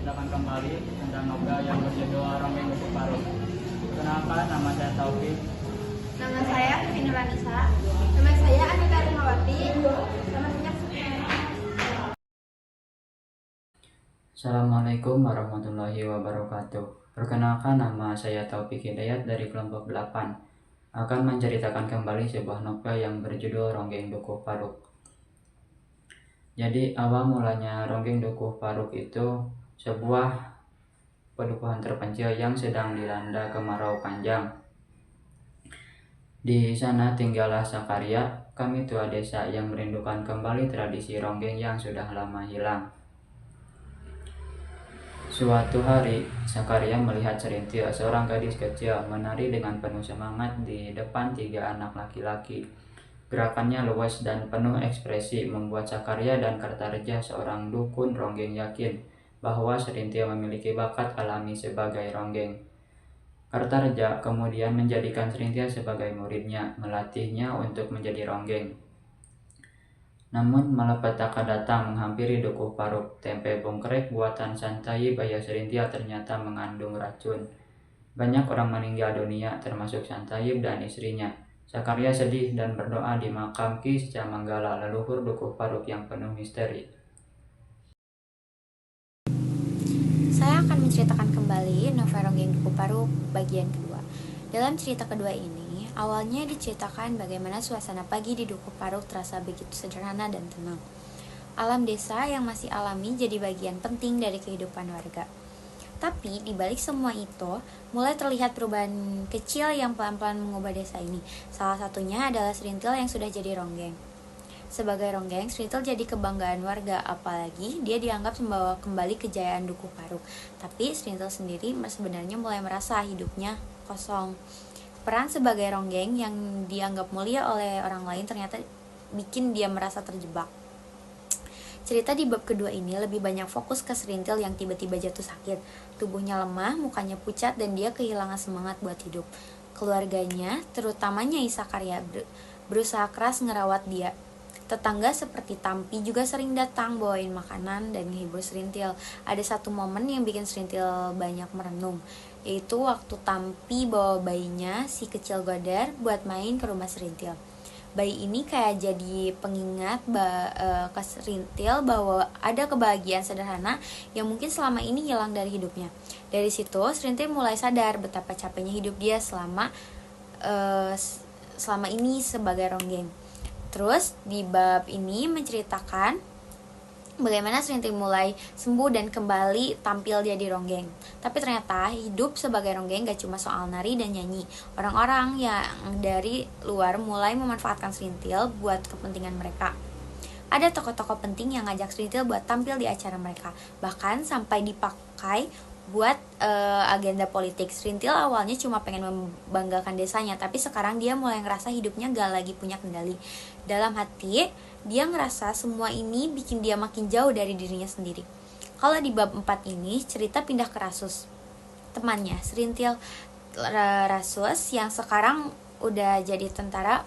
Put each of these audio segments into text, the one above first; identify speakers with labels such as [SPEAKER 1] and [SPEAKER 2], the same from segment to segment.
[SPEAKER 1] menceritakan kembali tentang novel yang berjudul Ronggeng Dukuh Paruk. Kenalkan, nama saya Taufik.
[SPEAKER 2] Nama saya Vina Lanisa. Nama saya Anita Rimawati. Selamat menyaksikan.
[SPEAKER 1] Assalamualaikum warahmatullahi wabarakatuh. Perkenalkan, nama saya Taufik Hidayat dari kelompok 8. Akan menceritakan kembali sebuah novel yang berjudul Ronggeng Dukuh Paruk. Jadi awal mulanya Ronggeng Dukuh Paruk itu sebuah pedukuhan terpencil yang sedang dilanda kemarau panjang. Di sana tinggallah Sakaria, kami tua desa yang merindukan kembali tradisi ronggeng yang sudah lama hilang. Suatu hari, Sakaria melihat Serintil, seorang gadis kecil, menari dengan penuh semangat di depan 3 anak laki-laki. Gerakannya luas dan penuh ekspresi membuat Sakaria dan Kartareja, seorang dukun ronggeng, yakin bahwa Serintil memiliki bakat alami sebagai ronggeng. Kartareja kemudian menjadikan Serintil sebagai muridnya, melatihnya untuk menjadi ronggeng. Namun malapetaka datang menghampiri Dukuh Paruk. Tempe bongkrek buatan Santayib ayah Serintil ternyata mengandung racun. Banyak orang meninggal dunia, termasuk Santayib dan istrinya. Sakaria sedih dan berdoa di makam Ki Secamanggala, leluhur Dukuh Paruk yang penuh misteri.
[SPEAKER 2] Saya akan menceritakan kembali novel Ronggeng Dukuh Paruk bagian kedua. Dalam cerita kedua ini, awalnya diceritakan bagaimana suasana pagi di Dukuh Paruk terasa begitu sederhana dan tenang. Alam desa yang masih alami jadi bagian penting dari kehidupan warga. Tapi di balik semua itu, mulai terlihat perubahan kecil yang pelan-pelan mengubah desa ini. Salah satunya adalah Serintil yang sudah jadi ronggeng. Sebagai ronggeng, Serintil jadi kebanggaan warga, apalagi dia dianggap membawa kembali kejayaan Dukuh Paruk. Tapi Serintil sendiri sebenarnya mulai merasa hidupnya kosong. Peran sebagai ronggeng yang dianggap mulia oleh orang lain ternyata bikin dia merasa terjebak. Cerita di bab kedua ini lebih banyak fokus ke Serintil yang tiba-tiba jatuh sakit. Tubuhnya lemah, mukanya pucat, dan dia kehilangan semangat buat hidup. Keluarganya, terutamanya Sakaria, berusaha keras ngerawat dia. Tetangga seperti Tampi juga sering datang bawain makanan dan menghibur Serintil. Ada satu momen yang bikin Serintil banyak merenung, yaitu waktu Tampi bawa bayinya, si kecil Godar, buat main ke rumah Serintil. Bayi ini kayak jadi pengingat ke Serintil bahwa ada kebahagiaan sederhana yang mungkin selama ini hilang dari hidupnya. Dari situ Serintil mulai sadar betapa capeknya hidup dia selama ini sebagai ronggeng. Terus di bab ini menceritakan bagaimana Serintil mulai sembuh dan kembali tampil jadi ronggeng. Tapi ternyata hidup sebagai ronggeng gak cuma soal nari dan nyanyi. Orang-orang yang dari luar mulai memanfaatkan Serintil buat kepentingan mereka. Ada tokoh-tokoh penting yang ngajak Serintil buat tampil di acara mereka. Bahkan sampai dipakai buat agenda politik. Serintil awalnya cuma pengen membanggakan desanya, tapi sekarang dia mulai ngerasa hidupnya gak lagi punya kendali. Dalam hati, dia ngerasa semua ini bikin dia makin jauh dari dirinya sendiri. Kalau di bab 4 ini, cerita pindah ke Rasus, temannya Serintil. Rasus yang sekarang udah jadi tentara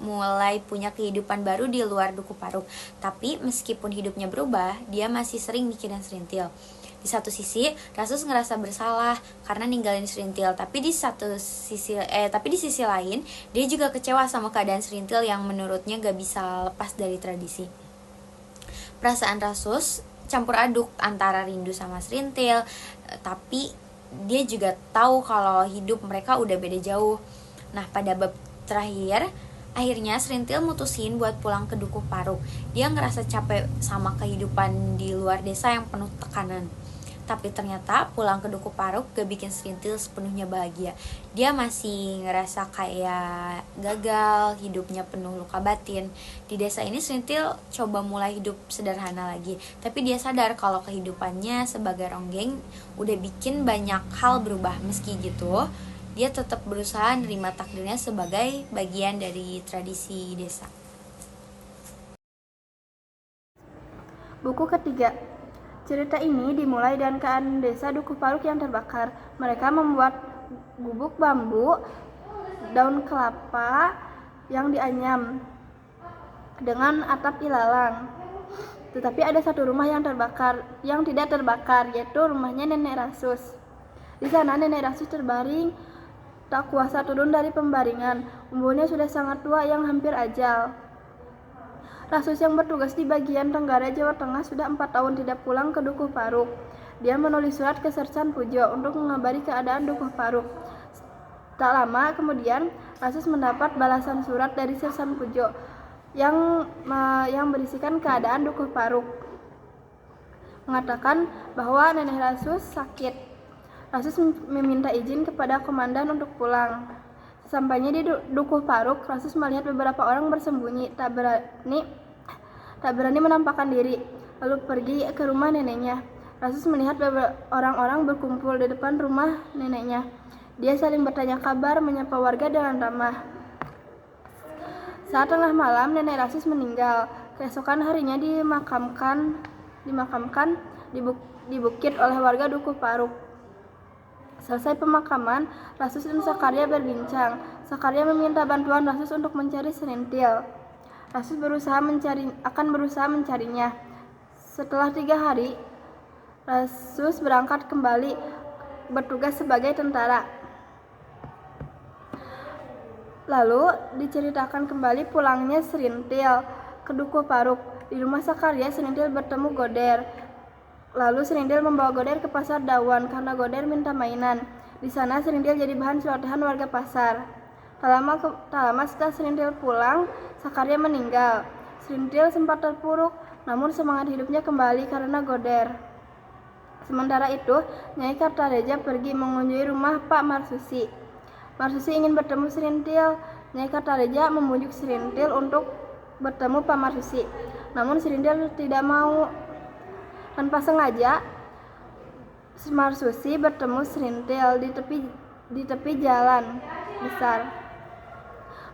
[SPEAKER 2] mulai punya kehidupan baru di luar Dukuh Paruk. Tapi meskipun hidupnya berubah, dia masih sering mikirin Serintil. Di satu sisi, Rasus ngerasa bersalah karena ninggalin Serintil, tapi di sisi lain, dia juga kecewa sama keadaan Serintil yang menurutnya gak bisa lepas dari tradisi. Perasaan Rasus campur aduk antara rindu sama Serintil, tapi dia juga tahu kalau hidup mereka udah beda jauh. Nah, pada bab terakhir, akhirnya Serintil mutusin buat pulang ke Dukuh Paruk. Dia ngerasa capek sama kehidupan di luar desa yang penuh tekanan. Tapi ternyata pulang ke Dukuh Paruk gak bikin Serintil sepenuhnya bahagia. Dia masih ngerasa kayak gagal, hidupnya penuh luka batin. Di desa ini Serintil coba mulai hidup sederhana lagi. Tapi dia sadar kalau kehidupannya sebagai ronggeng udah bikin banyak hal berubah. Meski gitu, dia tetap berusaha nerima takdirnya sebagai bagian dari tradisi desa.
[SPEAKER 3] Buku ketiga. Cerita ini dimulai dengan keadaan desa Dukuh Paruk yang terbakar. Mereka membuat gubuk bambu, daun kelapa yang dianyam dengan atap ilalang. Tetapi ada satu rumah yang tidak terbakar, yaitu rumahnya Nenek Rasus. Di sana Nenek Rasus terbaring tak kuasa turun dari pembaringan. Umurnya sudah sangat tua yang hampir ajal. Rasus yang bertugas di bagian Tenggara Jawa Tengah sudah 4 tahun tidak pulang ke Dukuh Paruk. Dia menulis surat ke Sersan Pujo untuk mengabari keadaan Dukuh Paruk. Tak lama kemudian, Rasus mendapat balasan surat dari Sersan Pujo yang berisikan keadaan Dukuh Paruk. Mengatakan bahwa Nenek Rasus sakit. Rasus meminta izin kepada komandan untuk pulang. Sesampainya di Dukuh Paruk, Rasus melihat beberapa orang bersembunyi, tak berani menampakkan diri, lalu pergi ke rumah neneknya. Rasus melihat orang-orang berkumpul di depan rumah neneknya. Dia saling bertanya kabar, menyapa warga dengan ramah. Saat tengah malam, Nenek Rasus meninggal. Keesokan harinya dimakamkan di bukit oleh warga Dukuh Paruk. Selesai pemakaman, Rasus dan Sakarya berbincang. Sakarya meminta bantuan Rasus untuk mencari Serintil. Rasus akan berusaha mencarinya. Setelah 3 hari, Rasus berangkat kembali bertugas sebagai tentara. Lalu diceritakan kembali pulangnya Serintil ke Dukuh Paruk. Di rumah Sakarya, Serintil bertemu Goder. Lalu Serintil membawa Goder ke pasar Dawan karena Goder minta mainan. Di sana Serintil jadi bahan celotehan warga pasar. Tak lama setelah Serintil pulang, Sakarya meninggal. Serintil sempat terpuruk, namun semangat hidupnya kembali karena Goder. Sementara itu, Nyai Kartareja pergi mengunjungi rumah Pak Marsusi. Marsusi ingin bertemu Serintil. Nyai Kartareja membujuk Serintil untuk bertemu Pak Marsusi. Namun Serintil tidak mau. Tanpa sengaja, Marsusi bertemu Serintil di tepi jalan besar.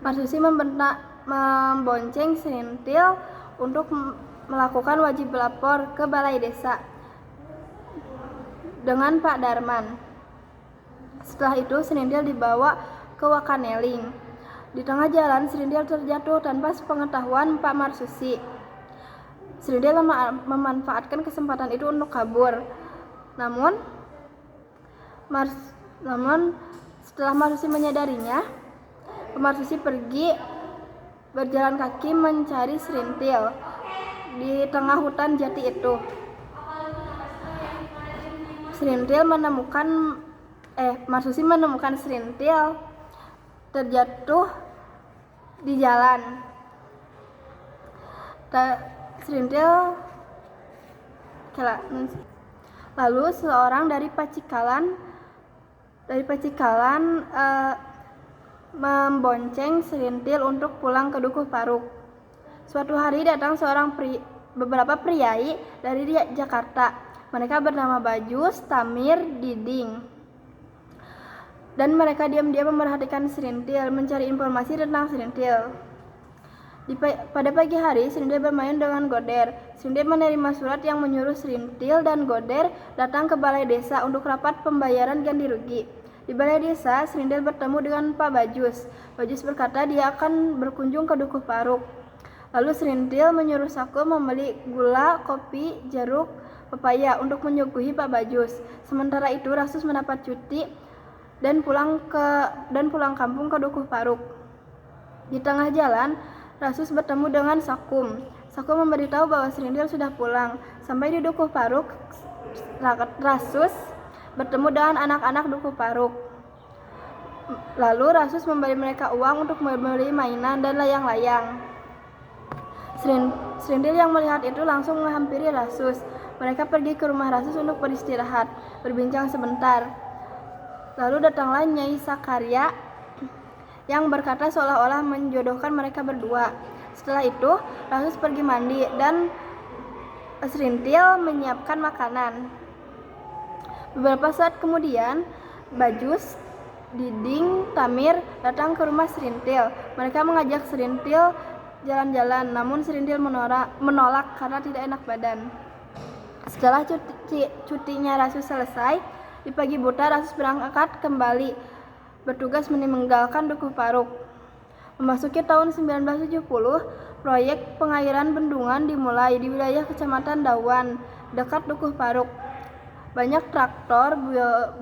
[SPEAKER 3] Marsusi membonceng Serintil untuk melakukan wajib lapor ke balai desa dengan Pak Darman. Setelah itu Serintil dibawa ke Wakaneling. Di tengah jalan Serintil terjatuh tanpa sepengetahuan Pak Marsusi. Serintil memanfaatkan kesempatan itu untuk kabur. Namun setelah Marsusi menyadarinya, Marsusi pergi berjalan kaki mencari Serintil di tengah hutan jati itu. Marsusi menemukan Serintil terjatuh di jalan. Lalu seorang dari Pacikalan membonceng Serintil untuk pulang ke Dukuh Paruk. Suatu hari datang beberapa priai dari Jakarta. Mereka bernama Bajus, Tamir, Diding. Dan mereka diam-diam memerhatikan Serintil, mencari informasi tentang Serintil. Pada pagi hari, Serintil bermain dengan Goder. Serintil menerima surat yang menyuruh Serintil dan Goder datang ke balai desa untuk rapat pembayaran ganti rugi. Di balai desa, Serintil bertemu dengan Pak Bajus. Bajus berkata dia akan berkunjung ke Dukuh Paruk. Lalu Serintil menyuruh Saku membeli gula, kopi, jeruk, pepaya untuk menyuguhi Pak Bajus. Sementara itu, Rasus mendapat cuti dan pulang kampung ke Dukuh Paruk. Di tengah jalan, Rasus bertemu dengan Sakum. Sakum memberitahu bahwa Serintil sudah pulang. Sampai di Dukuh Paruk, Rasus bertemu dengan anak-anak Dukuh Paruk. Lalu Rasus memberi mereka uang untuk membeli mainan dan layang-layang. Serintil yang melihat itu langsung menghampiri Rasus. Mereka pergi ke rumah Rasus untuk beristirahat, berbincang sebentar. Lalu datanglah Nyai Sakarya yang berkata seolah-olah menjodohkan mereka berdua. Setelah itu, Rasus pergi mandi dan Serintil menyiapkan makanan. Beberapa saat kemudian, Bajus, Diding, Tamir datang ke rumah Serintil. Mereka mengajak Serintil jalan-jalan, namun Serintil menolak karena tidak enak badan. Setelah cutinya Rasus selesai, di pagi buta Rasus berangkat kembali bertugas meninggalkan Dukuh Paruk. Memasuki tahun 1970, Proyek pengairan bendungan dimulai di wilayah Kecamatan Dawan, dekat Dukuh Paruk. Banyak traktor,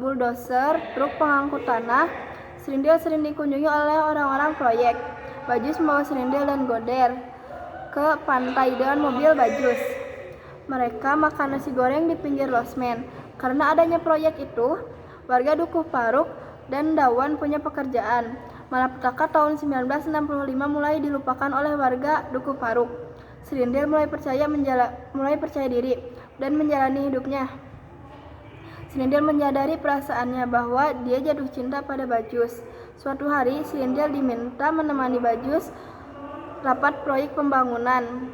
[SPEAKER 3] bulldozer, truk pengangkut tanah, serindil sering dikunjungi oleh orang-orang proyek. Bajus membawa serindil dan goder ke pantai dengan mobil Bajus. Mereka makan nasi goreng di pinggir losmen. Karena adanya proyek itu, warga Dukuh Paruk dan Dawan punya pekerjaan. Malapetaka tahun 1965 mulai dilupakan oleh warga Dukuh Paruk. Serindil mulai percaya diri dan menjalani hidupnya. Serindil menyadari perasaannya bahwa dia jatuh cinta pada Bajus. Suatu hari, Serindil diminta menemani Bajus rapat proyek pembangunan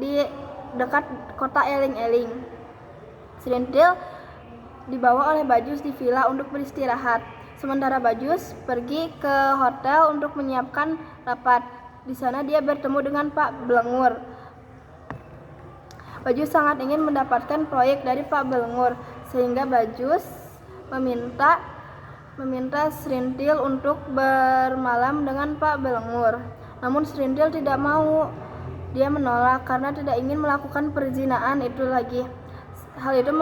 [SPEAKER 3] di dekat kota Eling-Eling. Serindil dibawa oleh Bajus di villa untuk beristirahat. Sementara Bajus pergi ke hotel untuk menyiapkan rapat. Di sana dia bertemu dengan Pak Belengur. Bajus sangat ingin mendapatkan proyek dari Pak Belengur, sehingga Bajus meminta Serindil untuk bermalam dengan Pak Belengur. Namun Serindil tidak mau. Dia menolak karena tidak ingin melakukan perzinaan itu lagi. Hal itu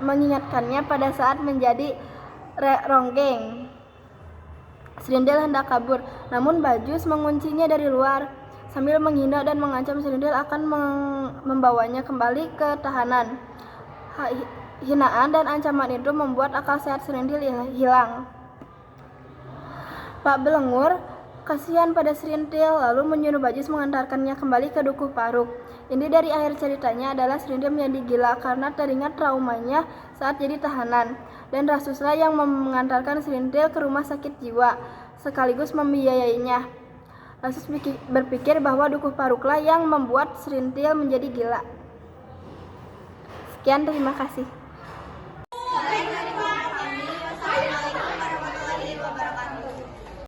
[SPEAKER 3] mengingatkannya pada saat menjadi ronggeng. Serindil hendak kabur, namun Bajus menguncinya dari luar. Sambil menghina dan mengancam, Serindil akan membawanya kembali ke tahanan. Hinaan dan ancaman itu membuat akal sehat Serindil hilang. Pak Belengur kasihan pada Serindil, lalu menyuruh Bajus mengantarkannya kembali ke Dukuh Paruk. Inti dari akhir ceritanya adalah Serindil menjadi gila karena teringat traumanya saat jadi tahanan, dan Rasuslah yang mengantarkan Serindil ke rumah sakit jiwa, sekaligus membiayainya. Rasus berpikir bahwa Dukuh Paruklah yang membuat Serindil menjadi gila. Sekian, terima kasih.